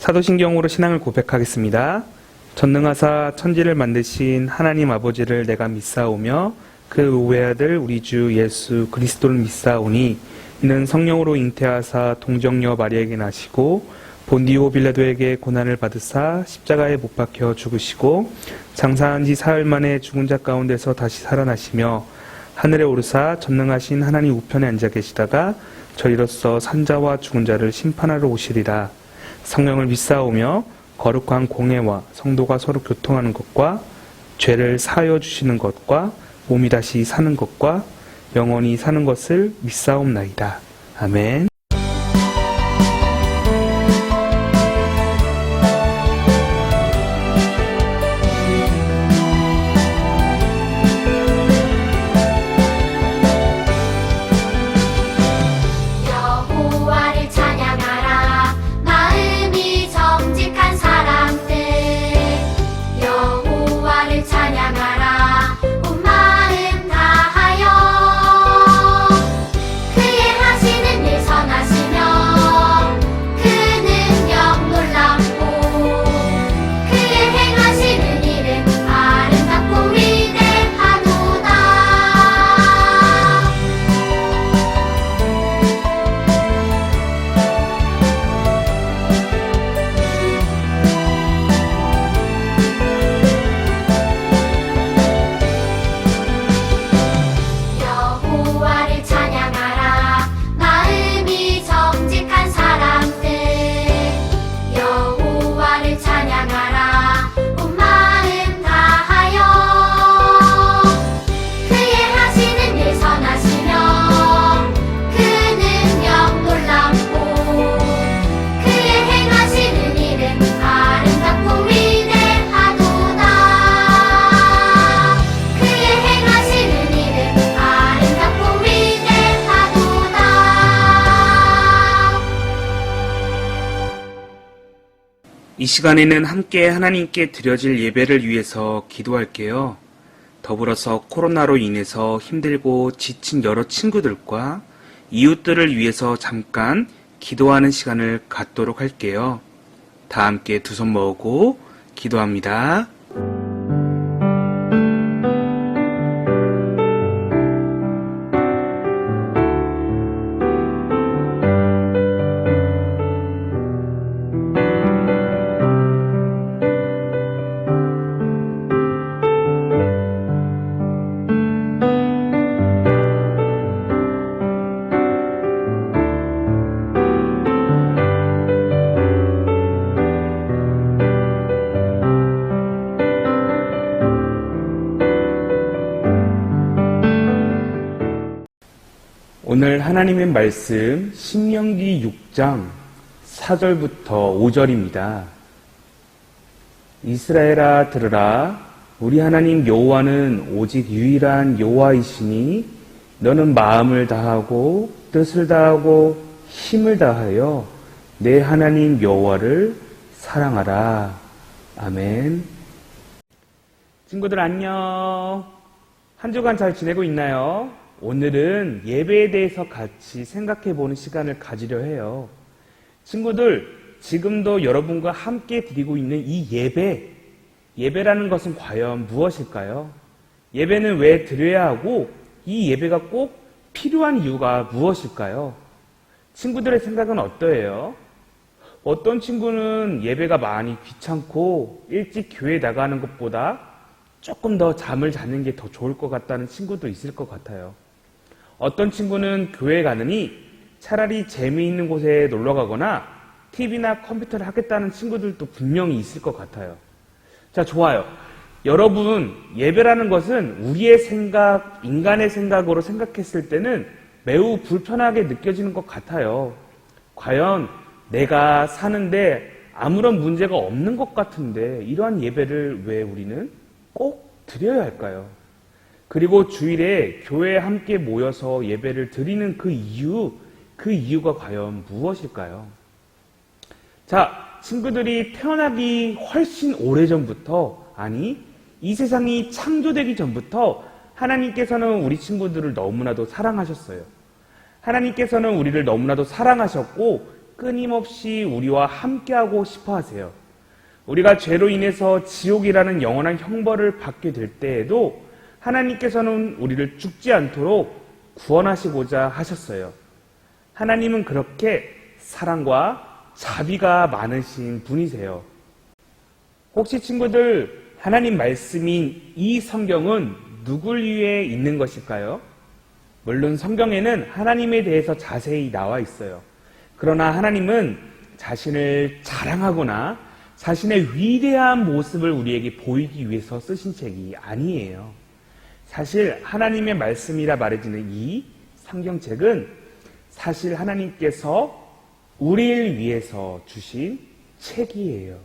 사도신경으로 신앙을 고백하겠습니다. 전능하사 천지를 만드신 하나님 아버지를 내가 믿사오며 그 외아들 우리 주 예수 그리스도를 믿사오니 이는 성령으로 잉태하사 동정녀 마리아에게 나시고 본디오 빌라도에게 고난을 받으사 십자가에 못 박혀 죽으시고 장사한 지 사흘 만에 죽은 자 가운데서 다시 살아나시며 하늘에 오르사 전능하신 하나님 우편에 앉아 계시다가 저희로서 산자와 죽은 자를 심판하러 오시리라. 성령을 믿사오며 거룩한 공회와 성도가 서로 교통하는 것과 죄를 사하여 주시는 것과 몸이 다시 사는 것과 영원히 사는 것을 믿사옵나이다. 아멘. 여호와를 찬양하라. 마음이 정직한 사람들 여호와를 찬양하라. 온 마음 다하여 그의 하시는 일 선하시며 그 능력 놀랍고 그의 행하시는 일은 아름답고 위대하도다. 여호와를 찬양하라. 마음이 정직한 사람들 여호와를 찬양하라. 온 마음 다하여 그의 하시는 일 선하시며 그 능력 놀랍고 그의 행하시는 일은 아름답고 위대하도다. 그의 행하시는 일은 아름답고 위대하도다. 이 시간에는 함께 하나님께 드려질 예배를 위해서 기도할게요. 더불어서 코로나로 인해서 힘들고 지친 여러 친구들과 이웃들을 위해서 잠깐 기도하는 시간을 갖도록 할게요. 다 함께 두 손 모으고 기도합니다. 오늘 하나님의 말씀 신명기 6장 4절부터 5절입니다. 이스라엘아 들으라. 우리 하나님 여호와는 오직 유일한 여호와이시니 너는 마음을 다하고 뜻을 다하고 힘을 다하여 내 하나님 여호와를 사랑하라. 아멘. 친구들 안녕. 한 주간 잘 지내고 있나요? 오늘은 예배에 대해서 같이 생각해보는 시간을 가지려 해요. 친구들, 지금도 여러분과 함께 드리고 있는 이 예배라는 것은 과연 무엇일까요? 예배는 왜 드려야 하고 이 예배가 꼭 필요한 이유가 무엇일까요? 친구들의 생각은 어떠해요? 어떤 친구는 예배가 많이 귀찮고 일찍 교회 나가는 것보다 조금 더 잠을 자는 게 더 좋을 것 같다는 친구도 있을 것 같아요. 어떤 친구는 교회 가느니 차라리 재미있는 곳에 놀러 가거나 TV나 컴퓨터를 하겠다는 친구들도 분명히 있을 것 같아요. 자, 좋아요. 여러분, 예배라는 것은 우리의 생각, 인간의 생각으로 생각했을 때는 매우 불편하게 느껴지는 것 같아요. 과연 내가 사는데 아무런 문제가 없는 것 같은데 이러한 예배를 왜 우리는 꼭 드려야 할까요? 그리고 주일에 교회에 함께 모여서 예배를 드리는 그 이유가 과연 무엇일까요? 자, 친구들이 태어나기 훨씬 오래전부터, 아니, 이 세상이 창조되기 전부터 하나님께서는 우리 친구들을 너무나도 사랑하셨어요. 하나님께서는 우리를 너무나도 사랑하셨고 끊임없이 우리와 함께하고 싶어 하세요. 우리가 죄로 인해서 지옥이라는 영원한 형벌을 받게 될 때에도 하나님께서는 우리를 죽지 않도록 구원하시고자 하셨어요. 하나님은 그렇게 사랑과 자비가 많으신 분이세요. 혹시 친구들, 하나님 말씀인 이 성경은 누굴 위해 있는 것일까요? 물론 성경에는 하나님에 대해서 자세히 나와 있어요. 그러나 하나님은 자신을 자랑하거나 자신의 위대한 모습을 우리에게 보이기 위해서 쓰신 책이 아니에요. 사실 하나님의 말씀이라 말해지는 이 성경책은 사실 하나님께서 우리를 위해서 주신 책이에요.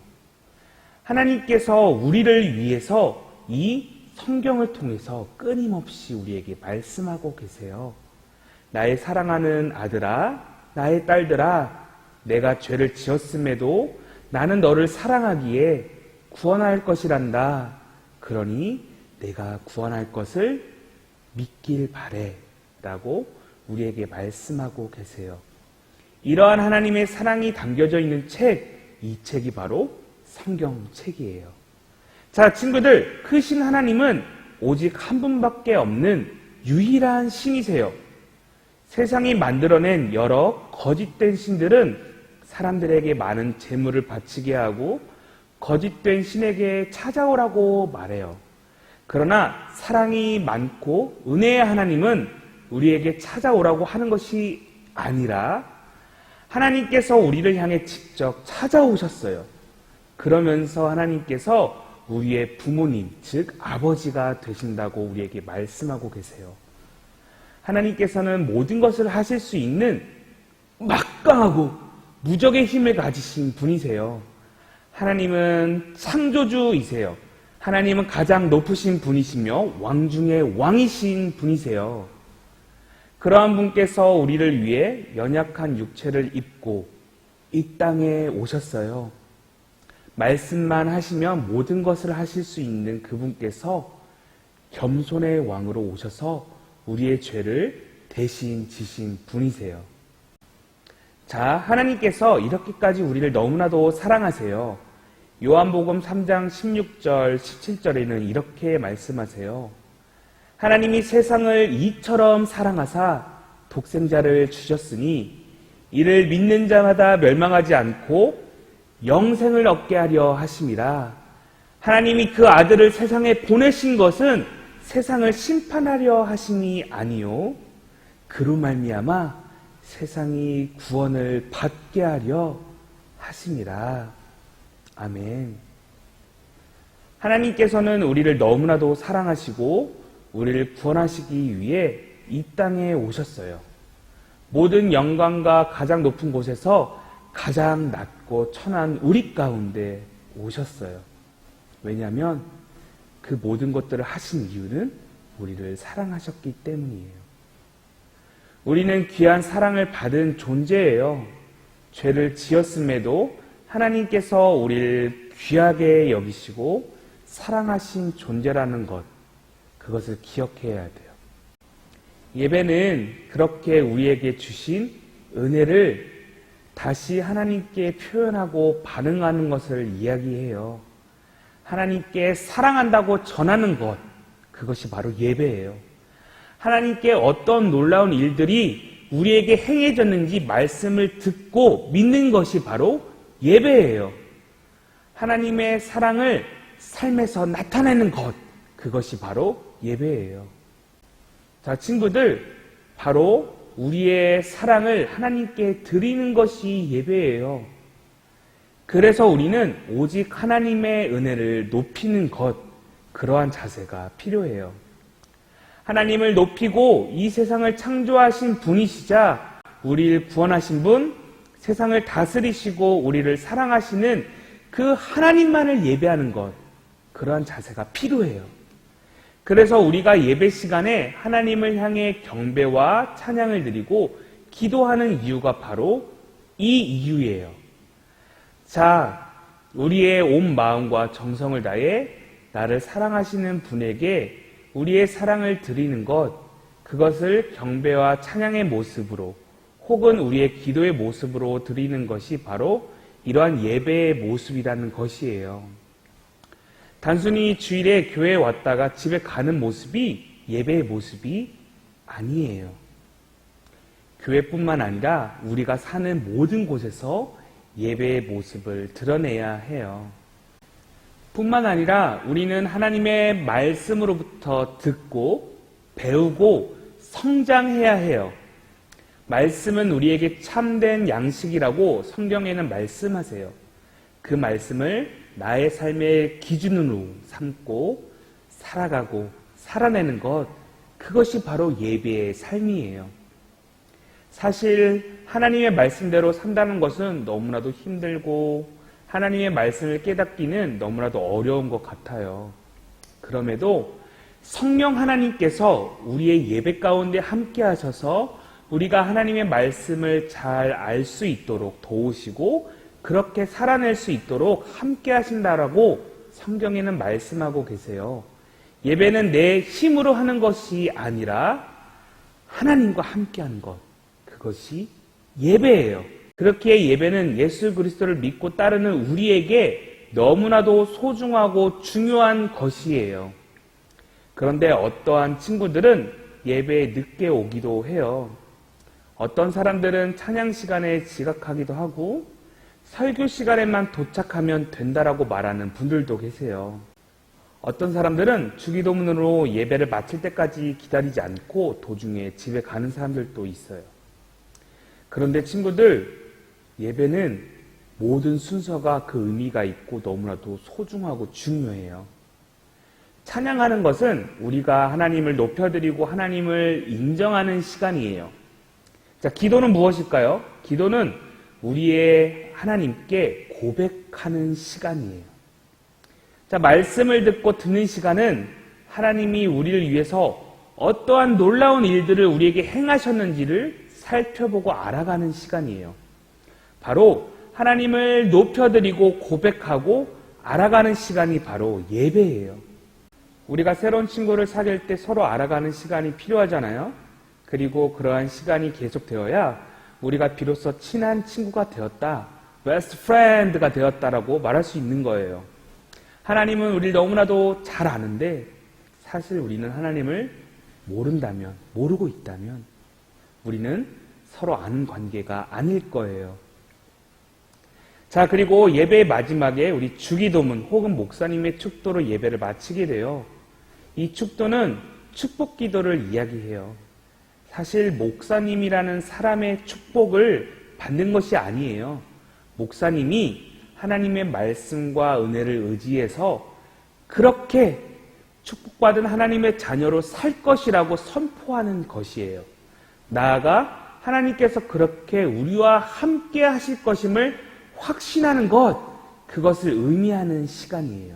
하나님께서 우리를 위해서 이 성경을 통해서 끊임없이 우리에게 말씀하고 계세요. 나의 사랑하는 아들아, 나의 딸들아, 내가 죄를 지었음에도 나는 너를 사랑하기에 구원할 것이란다. 그러니 내가 구원할 것을 믿길 바래. 라고 우리에게 말씀하고 계세요. 이러한 하나님의 사랑이 담겨져 있는 책, 이 책이 바로 성경책이에요. 자, 친구들, 크신 하나님은 오직 한 분밖에 없는 유일한 신이세요. 세상이 만들어낸 여러 거짓된 신들은 사람들에게 많은 재물을 바치게 하고 거짓된 신에게 찾아오라고 말해요. 그러나 사랑이 많고 은혜의 하나님은 우리에게 찾아오라고 하는 것이 아니라 하나님께서 우리를 향해 직접 찾아오셨어요. 그러면서 하나님께서 우리의 부모님, 즉 아버지가 되신다고 우리에게 말씀하고 계세요. 하나님께서는 모든 것을 하실 수 있는 막강하고 무적의 힘을 가지신 분이세요. 하나님은 창조주이세요. 하나님은 가장 높으신 분이시며 왕 중의 왕이신 분이세요. 그러한 분께서 우리를 위해 연약한 육체를 입고 이 땅에 오셨어요. 말씀만 하시면 모든 것을 하실 수 있는 그분께서 겸손의 왕으로 오셔서 우리의 죄를 대신 지신 분이세요. 자, 하나님께서 이렇게까지 우리를 너무나도 사랑하세요. 요한복음 3장 16절, 17절에는 이렇게 말씀하세요. 하나님이 세상을 이처럼 사랑하사 독생자를 주셨으니 이를 믿는 자마다 멸망하지 않고 영생을 얻게 하려 하심이라. 하나님이 그 아들을 세상에 보내신 것은 세상을 심판하려 하심이 아니요 그로 말미암아 세상이 구원을 받게 하려 하심이라. 아멘. 하나님께서는 우리를 너무나도 사랑하시고 우리를 구원하시기 위해 이 땅에 오셨어요. 모든 영광과 가장 높은 곳에서 가장 낮고 천한 우리 가운데 오셨어요. 왜냐하면 그 모든 것들을 하신 이유는 우리를 사랑하셨기 때문이에요. 우리는 귀한 사랑을 받은 존재예요. 죄를 지었음에도 하나님께서 우리를 귀하게 여기시고 사랑하신 존재라는 것, 그것을 기억해야 돼요. 예배는 그렇게 우리에게 주신 은혜를 다시 하나님께 표현하고 반응하는 것을 이야기해요. 하나님께 사랑한다고 전하는 것, 그것이 바로 예배예요. 하나님께 어떤 놀라운 일들이 우리에게 행해졌는지 말씀을 듣고 믿는 것이 바로 예배예요. 하나님의 사랑을 삶에서 나타내는 것, 그것이 바로 예배예요. 자, 친구들, 바로 우리의 사랑을 하나님께 드리는 것이 예배예요. 그래서 우리는 오직 하나님의 은혜를 높이는 것, 그러한 자세가 필요해요. 하나님을 높이고 이 세상을 창조하신 분이시자 우리를 구원하신 분, 세상을 다스리시고 우리를 사랑하시는 그 하나님만을 예배하는 것, 그러한 자세가 필요해요. 그래서 우리가 예배 시간에 하나님을 향해 경배와 찬양을 드리고 기도하는 이유가 바로 이 이유예요. 자, 우리의 온 마음과 정성을 다해 나를 사랑하시는 분에게 우리의 사랑을 드리는 것, 그것을 경배와 찬양의 모습으로 혹은 우리의 기도의 모습으로 드리는 것이 바로 이러한 예배의 모습이라는 것이에요. 단순히 주일에 교회에 왔다가 집에 가는 모습이 예배의 모습이 아니에요. 교회뿐만 아니라 우리가 사는 모든 곳에서 예배의 모습을 드러내야 해요. 뿐만 아니라 우리는 하나님의 말씀으로부터 듣고 배우고 성장해야 해요. 말씀은 우리에게 참된 양식이라고 성경에는 말씀하세요. 그 말씀을 나의 삶의 기준으로 삼고 살아가고 살아내는 것, 그것이 바로 예배의 삶이에요. 사실 하나님의 말씀대로 산다는 것은 너무나도 힘들고 하나님의 말씀을 깨닫기는 너무나도 어려운 것 같아요. 그럼에도 성령 하나님께서 우리의 예배 가운데 함께 하셔서 우리가 하나님의 말씀을 잘 알 수 있도록 도우시고 그렇게 살아낼 수 있도록 함께 하신다라고 성경에는 말씀하고 계세요. 예배는 내 힘으로 하는 것이 아니라 하나님과 함께 하는 것, 그것이 예배예요. 그렇게 예배는 예수 그리스도를 믿고 따르는 우리에게 너무나도 소중하고 중요한 것이에요. 그런데 어떠한 친구들은 예배에 늦게 오기도 해요. 어떤 사람들은 찬양 시간에 지각하기도 하고 설교 시간에만 도착하면 된다라고 말하는 분들도 계세요. 어떤 사람들은 주기도문으로 예배를 마칠 때까지 기다리지 않고 도중에 집에 가는 사람들도 있어요. 그런데 친구들, 예배는 모든 순서가 그 의미가 있고 너무나도 소중하고 중요해요. 찬양하는 것은 우리가 하나님을 높여드리고 하나님을 인정하는 시간이에요. 자, 기도는 무엇일까요? 기도는 우리의 하나님께 고백하는 시간이에요. 자, 말씀을 듣고 듣는 시간은 하나님이 우리를 위해서 어떠한 놀라운 일들을 우리에게 행하셨는지를 살펴보고 알아가는 시간이에요. 바로 하나님을 높여드리고 고백하고 알아가는 시간이 바로 예배예요. 우리가 새로운 친구를 사귈 때 서로 알아가는 시간이 필요하잖아요. 그리고 그러한 시간이 계속되어야 우리가 비로소 친한 친구가 되었다, best friend가 되었다라고 말할 수 있는 거예요. 하나님은 우리를 너무나도 잘 아는데 사실 우리는 하나님을 모른다면, 모르고 있다면 우리는 서로 아는 관계가 아닐 거예요. 자, 그리고 예배의 마지막에 우리 주기도문 혹은 목사님의 축도로 예배를 마치게 돼요. 이 축도는 축복 기도를 이야기해요. 사실 목사님이라는 사람의 축복을 받는 것이 아니에요. 목사님이 하나님의 말씀과 은혜를 의지해서 그렇게 축복받은 하나님의 자녀로 살 것이라고 선포하는 것이에요. 나아가 하나님께서 그렇게 우리와 함께 하실 것임을 확신하는 것, 그것을 의미하는 시간이에요.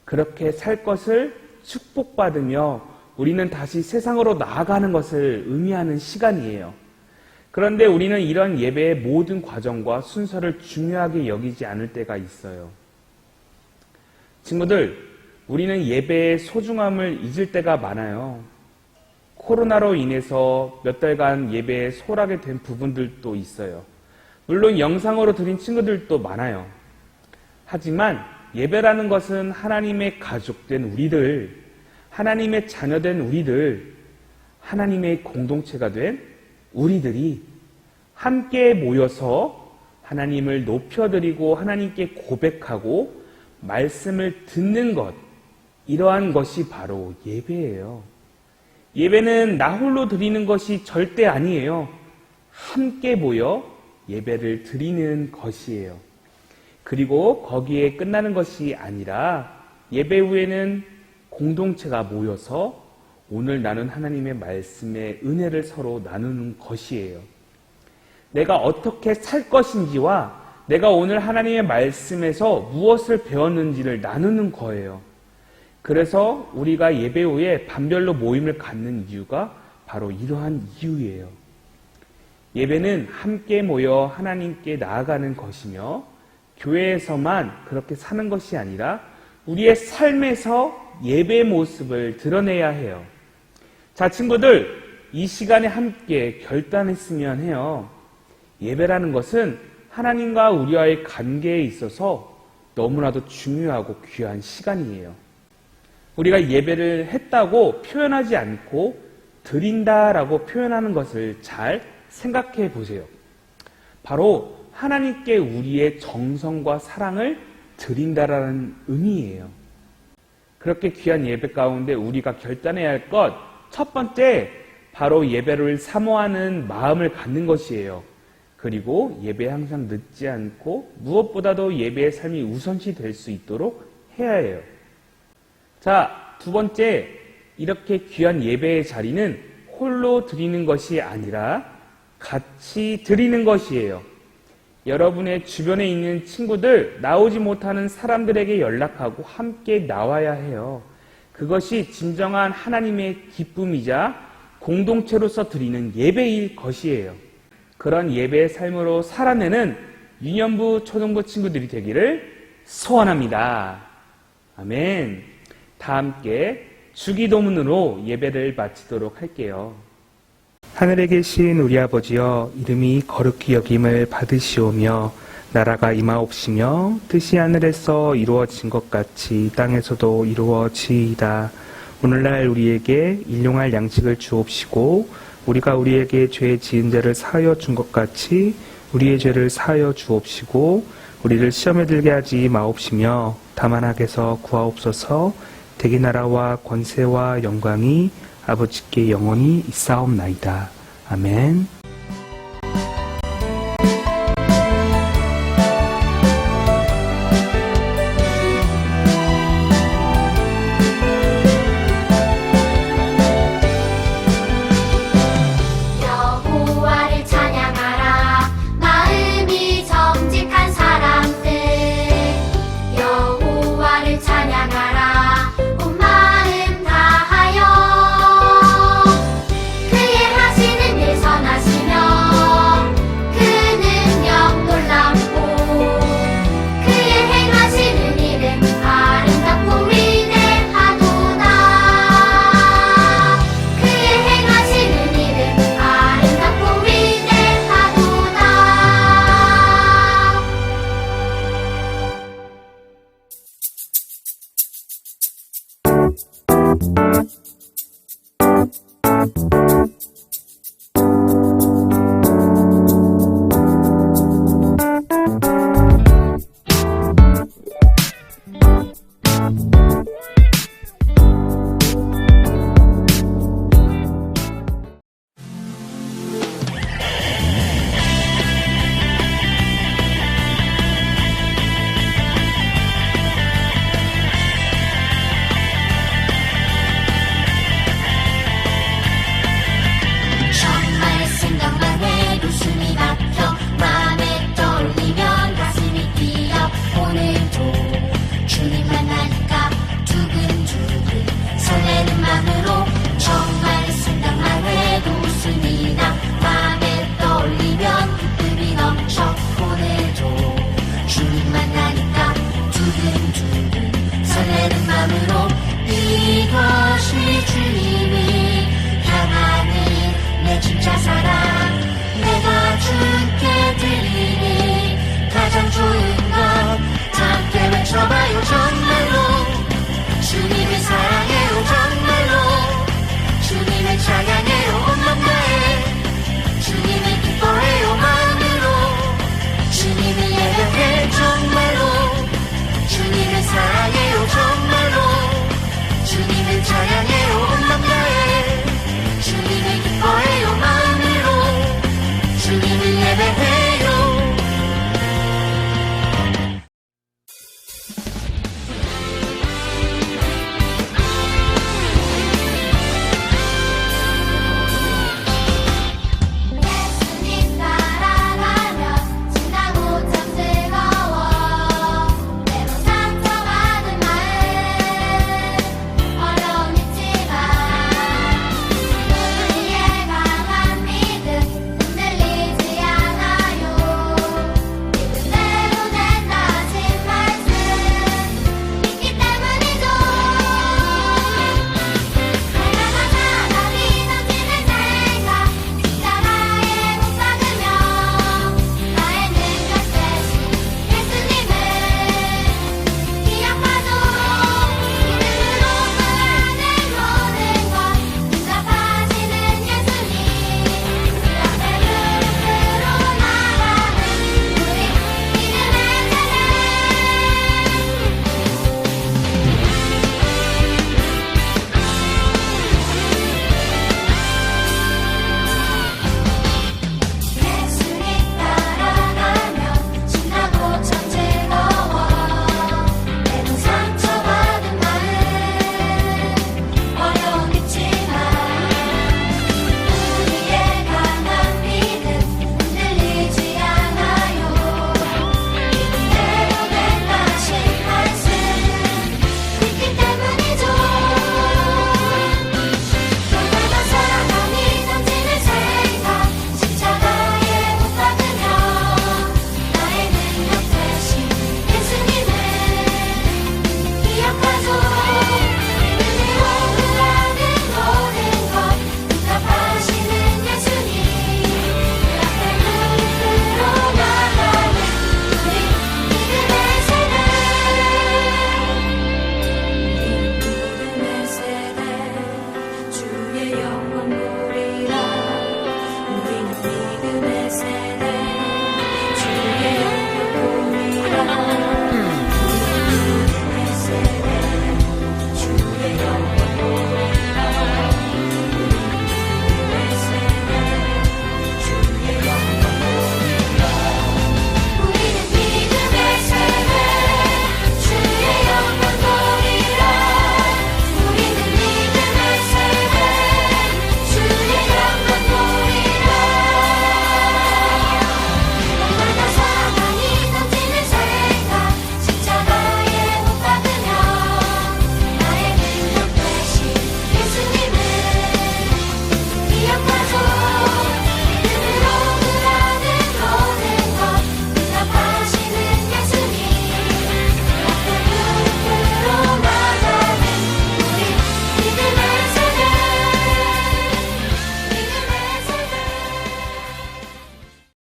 그렇게 살 것을 축복받으며 우리는 다시 세상으로 나아가는 것을 의미하는 시간이에요. 그런데 우리는 이런 예배의 모든 과정과 순서를 중요하게 여기지 않을 때가 있어요. 친구들, 우리는 예배의 소중함을 잊을 때가 많아요. 코로나로 인해서 몇 달간 예배에 소홀하게 된 부분들도 있어요. 물론 영상으로 드린 친구들도 많아요. 하지만 예배라는 것은 하나님의 가족된 우리들, 하나님의 자녀된 우리들, 하나님의 공동체가 된 우리들이 함께 모여서 하나님을 높여드리고 하나님께 고백하고 말씀을 듣는 것, 이러한 것이 바로 예배예요. 예배는 나 홀로 드리는 것이 절대 아니에요. 함께 모여 예배를 드리는 것이에요. 그리고 거기에 끝나는 것이 아니라 예배 후에는 공동체가 모여서 오늘 나눈 하나님의 말씀의 은혜를 서로 나누는 것이에요. 내가 어떻게 살 것인지와 내가 오늘 하나님의 말씀에서 무엇을 배웠는지를 나누는 거예요. 그래서 우리가 예배 후에 반별로 모임을 갖는 이유가 바로 이러한 이유예요. 예배는 함께 모여 하나님께 나아가는 것이며 교회에서만 그렇게 사는 것이 아니라 우리의 삶에서 예배의 모습을 드러내야 해요. 자, 친구들, 이 시간에 함께 결단했으면 해요. 예배라는 것은 하나님과 우리와의 관계에 있어서 너무나도 중요하고 귀한 시간이에요. 우리가 예배를 했다고 표현하지 않고 드린다라고 표현하는 것을 잘 생각해 보세요. 바로 하나님께 우리의 정성과 사랑을 드린다라는 의미예요. 그렇게 귀한 예배 가운데 우리가 결단해야 할 것, 첫 번째, 바로 예배를 사모하는 마음을 갖는 것이에요. 그리고 예배에 항상 늦지 않고 무엇보다도 예배의 삶이 우선시 될 수 있도록 해야 해요. 자, 두 번째, 이렇게 귀한 예배의 자리는 홀로 드리는 것이 아니라 같이 드리는 것이에요. 여러분의 주변에 있는 친구들, 나오지 못하는 사람들에게 연락하고 함께 나와야 해요. 그것이 진정한 하나님의 기쁨이자 공동체로서 드리는 예배일 것이에요. 그런 예배의 삶으로 살아내는 유년부, 초등부 친구들이 되기를 소원합니다. 아멘. 다 함께 주기도문으로 예배를 마치도록 할게요. 하늘에 계신 우리 아버지여, 이름이 거룩히 여김을 받으시오며 나라가 임하옵시며 뜻이 하늘에서 이루어진 것 같이 땅에서도 이루어지이다. 오늘날 우리에게 일용할 양식을 주옵시고 우리가 우리에게 죄 지은 자를 사하여 준 것 같이 우리의 죄를 사하여 주옵시고 우리를 시험에 들게 하지 마옵시며 다만 악에서 구하옵소서. 대개 나라와 권세와 영광이 아버지께 영원히 있사옵나이다. 아멘. 여호와를 찬양하라 마음이 정직한 사람들 여호와를 찬양하라 온 마음 다하여 그의 하시는 일 선하시며 그 능력 놀랍고 그의 행하시는 일은 아름답고 위대하도다 그의 행하시는 일은 아름답고 위대하도다. 정말 생각만 해도 숨이 막혀 마음에 떠올리면 가슴이 뛰어 오늘도 주님 만나니까 두근두근 설레는 마음으로 정말 생각만 해도 웃음이 나 마음에 떠올리면 기쁨이 넘쳐 오늘도 주님 만나니까 두근두근 설레는 마음으로 이것이 주님이 향하는 내 진짜 사랑 내가 주께 드리니 가장 좋은 것 다 함께 외쳐봐요. 정말로 주님을 사랑해요. 정말로 주님을 찬양해요. 온 맘 다해 주님을 기뻐해요. 마음으로 주님을 예배해. 정말로 주님을 사랑해요. 정말로 주님을 찬양해요. 온 맘 다해 주님을 기뻐해요. 마음으로 주님을 예배해.